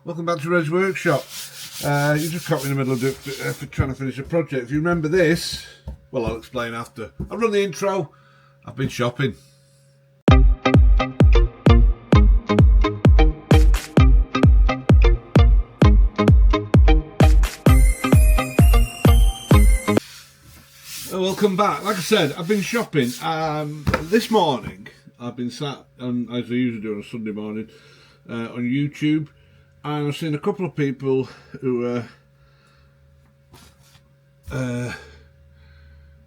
Welcome back to Red's Workshop. You just caught me in the middle of trying to finish a project. If you remember this, well, I'll explain after. I've run the intro. I've been shopping. Welcome back. Like I said, I've been shopping. This morning, I've been sat, as I usually do on a Sunday morning, on YouTube, and I've seen a couple of people who are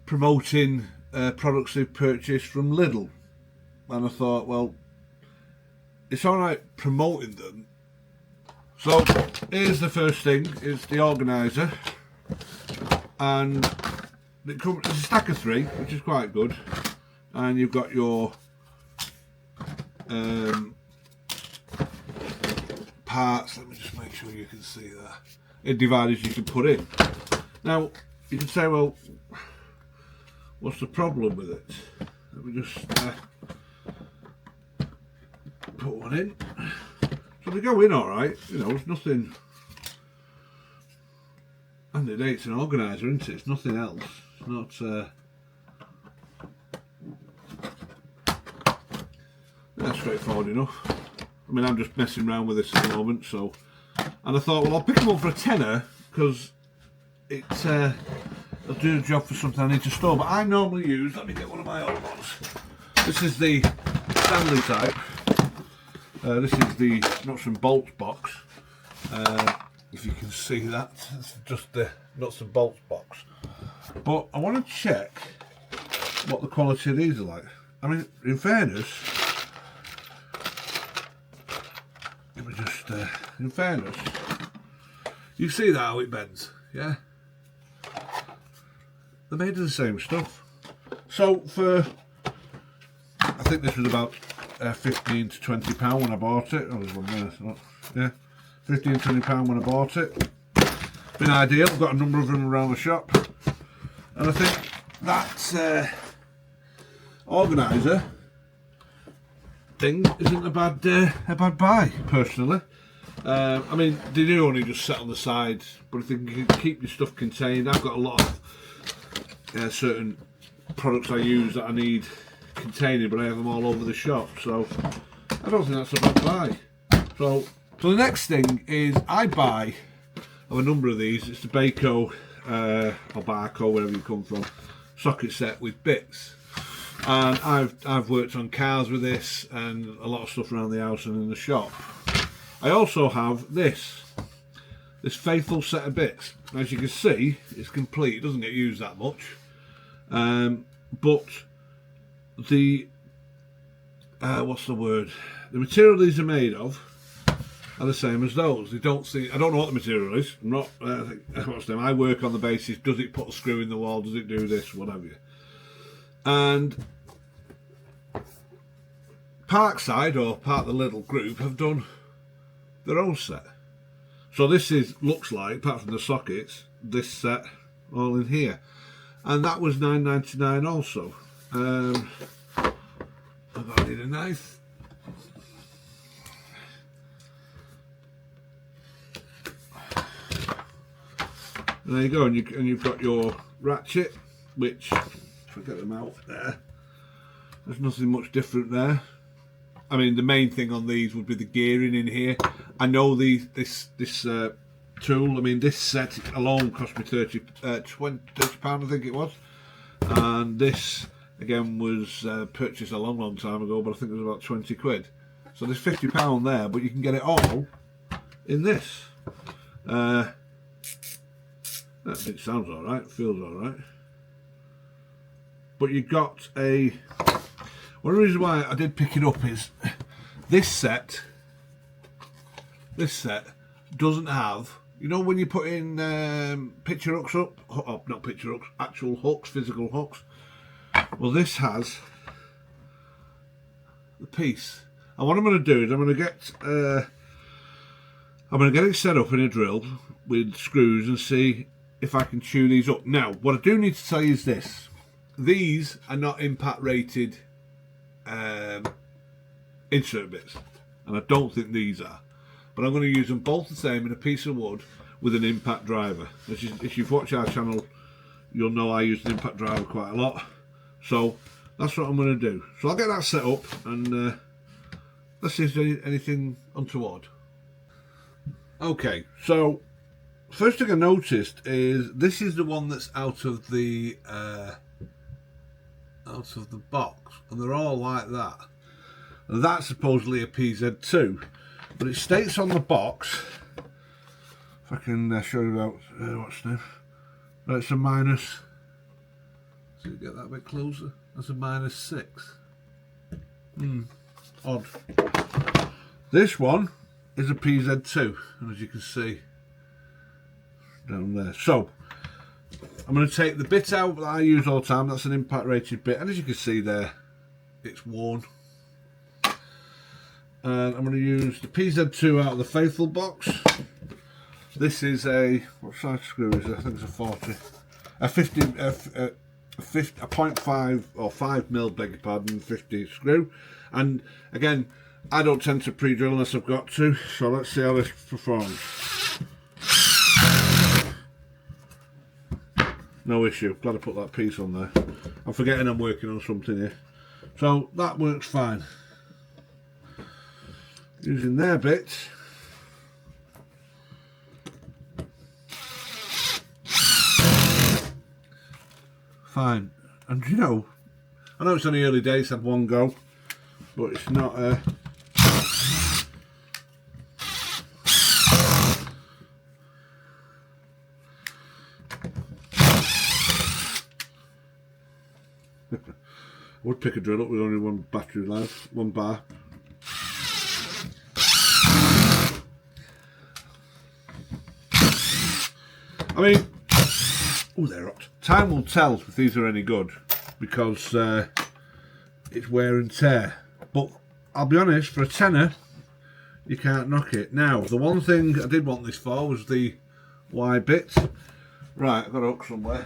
promoting products they've purchased from Lidl, and I thought, well, it's alright promoting them. So here's the first thing, it's the organiser, and it's a stack of 3, which is quite good, and you've got your parts. Let me just make sure you can see that. It dividers you can put in. Now you can say, well, what's the problem with it? Let me just put one in. So they go in alright, you know, it's nothing. And the day it's an organiser, isn't it? It's nothing else. It's not that's straightforward enough. I mean, I'm just messing around with this at the moment, so. And I thought, well, I'll pick them up for a tenner because it'll do the job for something I need to store. But I normally use, let me get one of my old ones. This is the Stanley type. This is the nuts and bolts box. If you can see that, it's just the nuts and bolts box. But I want to check what the quality of these are like. I mean, in fairness, you see that how it bends, yeah? They're made of the same stuff. So for, I think this was about 15 to 20 pound when I bought it. Oh, there's one there, so, yeah, 15 to 20 pound when I bought it. Been ideal. I've got a number of them around the shop, and I think that organiser thing isn't a bad buy, personally. I mean, they do only just sit on the side, but if you can keep your stuff contained, I've got a lot of certain products I use that I need containing, but I have them all over the shop, so I don't think that's a bad buy. So the next thing is I buy of a number of these. It's the Baco or Barco, wherever you come from, socket set with bits. And I've worked on cars with this and a lot of stuff around the house and in the shop. I also have this faithful set of bits. As you can see, it's complete. It doesn't get used that much, but the what's the word? The material these are made of are the same as those. They don't see. I don't know what the material is. I'm not. I work on the basis: does it put a screw in the wall? Does it do this? What have you? And Parkside, or part of the Lidl group, have done their own set. So this looks like, apart from the sockets, this set all in here, and that was £9.99 also. I need a knife. And there you go, and you've got your ratchet, which, if I get them out there, there's nothing much different there. I mean, the main thing on these would be the gearing in here. I know this tool, I mean, this set alone cost me £30, I think it was. And this, again, was purchased a long time ago, but I think it was about 20 quid. So there's £50 there, but you can get it all in this. It sounds alright, feels alright. But you've got one of the reasons why I did pick it up is this set doesn't have, you know, when you put in picture hooks up, not picture hooks, actual hooks, physical hooks. Well, this has the piece. And what I'm going to do is I'm going to get it set up in a drill with screws and see if I can chew these up. Now, what I do need to tell you is this: these are not impact rated insert bits, and I don't think these are. but I'm going to use them both the same in a piece of wood with an impact driver. If you've watched our channel, you'll know I use an impact driver quite a lot. So that's what I'm going to do. So I'll get that set up and let's see if there's anything untoward. Okay, so first thing I noticed is this is the one that's out of the box, and they're all like that. And that's supposedly a PZ2, but it states on the box. If I can show you about what's this. It's a minus. So you get that a bit closer. That's a -6. Odd. This one is a PZ2, and as you can see down there. So I'm going to take the bit out that I use all the time. That's an impact rated bit, and as you can see there, it's worn. And I'm going to use the PZ2 out of the Faithful box. This is a, what size screw is it? I think it's a 40, a 50, a 0.5 or 5 mil, beg your pardon, 50 screw. And again, I don't tend to pre-drill unless I've got to, so let's see how this performs. No issue, glad I put that piece on there. I'm forgetting I'm working on something here. So that works fine. Using their bit. Fine. And you know, I know it's only early days, had one go, but it's not I would pick a drill up with only one battery life, one bar. I mean, oh, they're hot. Time will tell if these are any good, because it's wear and tear. But I'll be honest, for a tenner, you can't knock it. Now, the one thing I did want this for was the Y bit. Right, I've got a hook somewhere.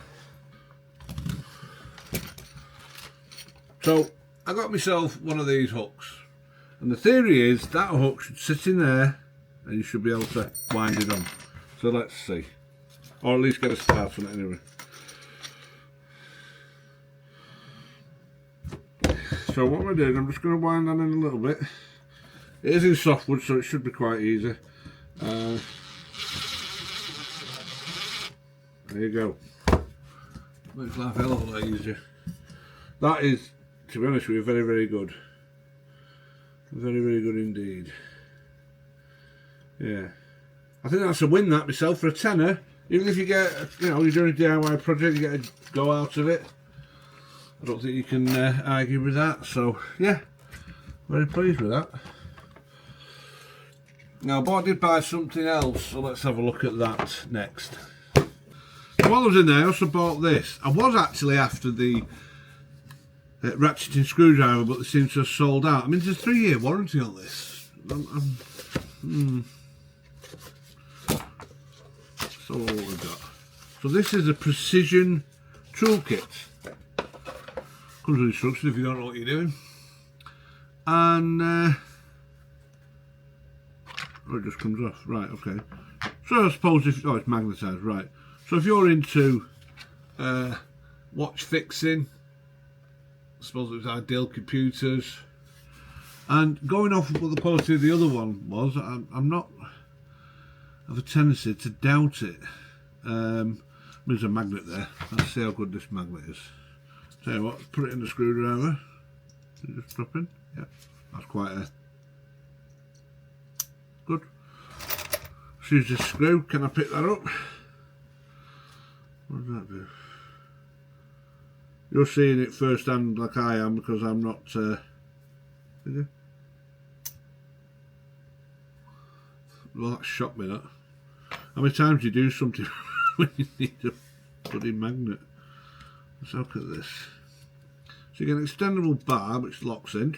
So I got myself one of these hooks, and the theory is that hook should sit in there and you should be able to wind it on. So let's see, or at least get a start on it anyway. So what I'm doing, I'm just going to wind that in a little bit. It is in softwood, so it should be quite easy. There you go. Makes life a hell of a lot easier. That is, to be honest with you, very, very good. Very, very good indeed. Yeah. I think that's a win, that, myself, for a tenner. Even if you get, you know, you're doing a DIY project, you get a go out of it. I don't think you can argue with that. So, yeah, very pleased with that. Now, but I did buy something else, so let's have a look at that next. So while I was in there, I also bought this. I was actually after the ratcheting screwdriver, but they seem to have sold out. I mean, there's a 3-year warranty on this. So what we've got. So this is a precision toolkit. Comes with instructions if you don't know what you're doing. And oh, it just comes off. Right, okay. So I suppose if, oh, it's magnetised, right. So if you're into watch fixing, I suppose it was ideal computers. And going off of what the quality of the other one was, I'm not of a tendency to doubt it. There's a magnet there. Let's see how good this magnet is. Tell you what, put it in the screwdriver. Just drop in. Yeah, that's quite a good. Let's use this screw. Can I pick that up? What does that do? You're seeing it first hand like I am, because I'm not. Is it? Well, that shocked me, that. How many times do you do something when you need a bloody magnet? Let's look at this. So you get an extendable bar which locks in.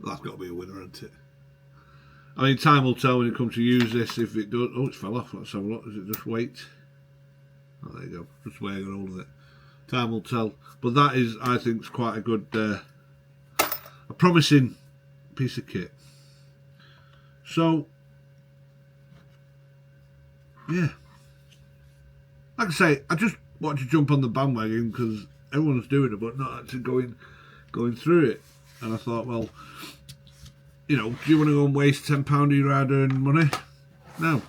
That's got to be a winner, hasn't it? I mean, time will tell when you come to use this if it does. Oh, it's fell off. Let's have a look. Is it just weight? Oh, there you go. Just where I got hold of it. Time will tell. But that is, I think, is quite a good, a promising piece of kit. So, yeah. Like I say, I just wanted to jump on the bandwagon because everyone's doing it, but not actually going through it. And I thought, well, you know, do you want to go and waste £10 of your hard-earned money? No.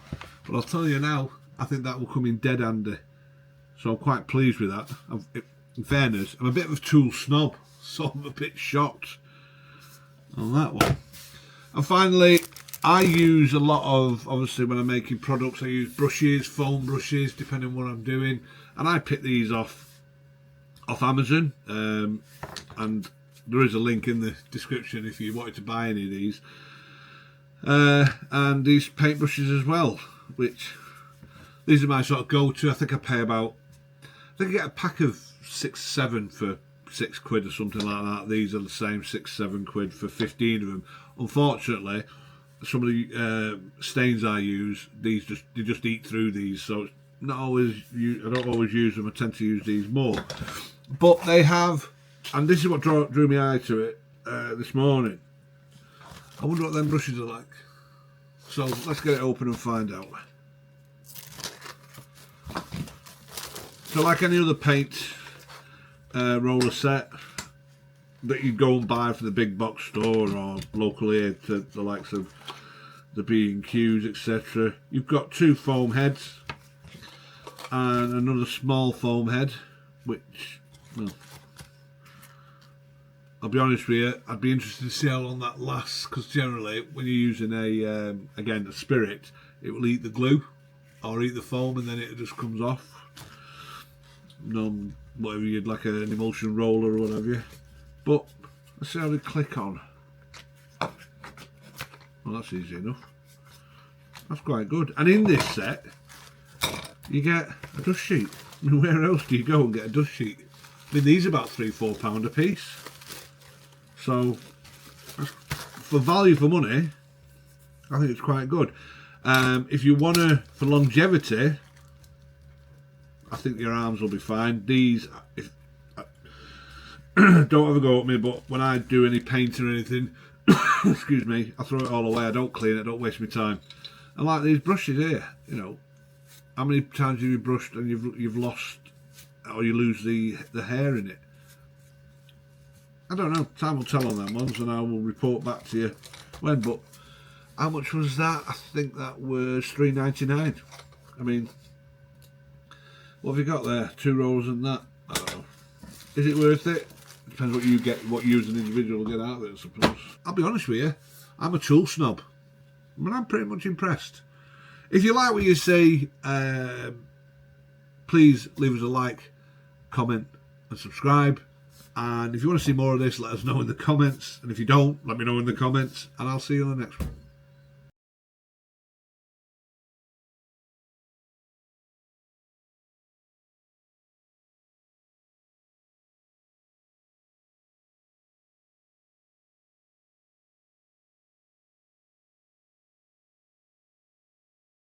But I'll tell you now, I think that will come in dead handy. So I'm quite pleased with that. In fairness, I'm a bit of a tool snob, so I'm a bit shocked on that one. And finally, I use a lot of, obviously when I'm making products, I use brushes, foam brushes, depending on what I'm doing. And I pick these off Amazon. And there is a link in the description if you wanted to buy any of these. And these paintbrushes as well, which these are my sort of go-to. I think I pay about, I think I get a pack of 6-7 for £6 or something like that. These are the same, 6-7 quid for 15 of them. Unfortunately, some of the stains I use, they just eat through these, so it's not always, I don't always use them. I tend to use these more. But they have, and this is what drew my eye to it this morning. I wonder what them brushes are like. So let's get it open and find out. So like any other paint roller set that you go and buy from the big box store or locally to the likes of the B&Qs, etc. You've got 2 foam heads and another small foam head, which, well, I'll be honest with you, I'd be interested to see how long that lasts, because generally when you're using again, a spirit, it will eat the glue or eat the foam and then it just comes off. Whatever you'd like, an emulsion roller or whatever. But let's see how they click on. Well, that's easy enough. That's quite good. And in this set, you get a dust sheet. I mean, where else do you go and get a dust sheet? I mean, these are about £3-4 a piece. So, for value for money, I think it's quite good. If you want to, for longevity, I think your arms will be fine. These, don't ever go at me, but when I do any painting or anything, excuse me, I throw it all away. I don't clean it, I don't waste my time. And like these brushes here, you know, how many times have you brushed and you've lost, or you lose the hair in it? I don't know. Time will tell on them ones, and I will report back to you when. But how much was that? I think that was £3.99. I mean, what have you got there? 2 rolls and that. I don't know. Is it worth it? Depends what you get, what you as an individual get out of it, I suppose. I'll be honest with you, I'm a tool snob, but I'm pretty much impressed. If you like what you see, please leave us a like, comment and subscribe. And if you want to see more of this, let us know in the comments. And if you don't, let me know in the comments. And I'll see you on the next one.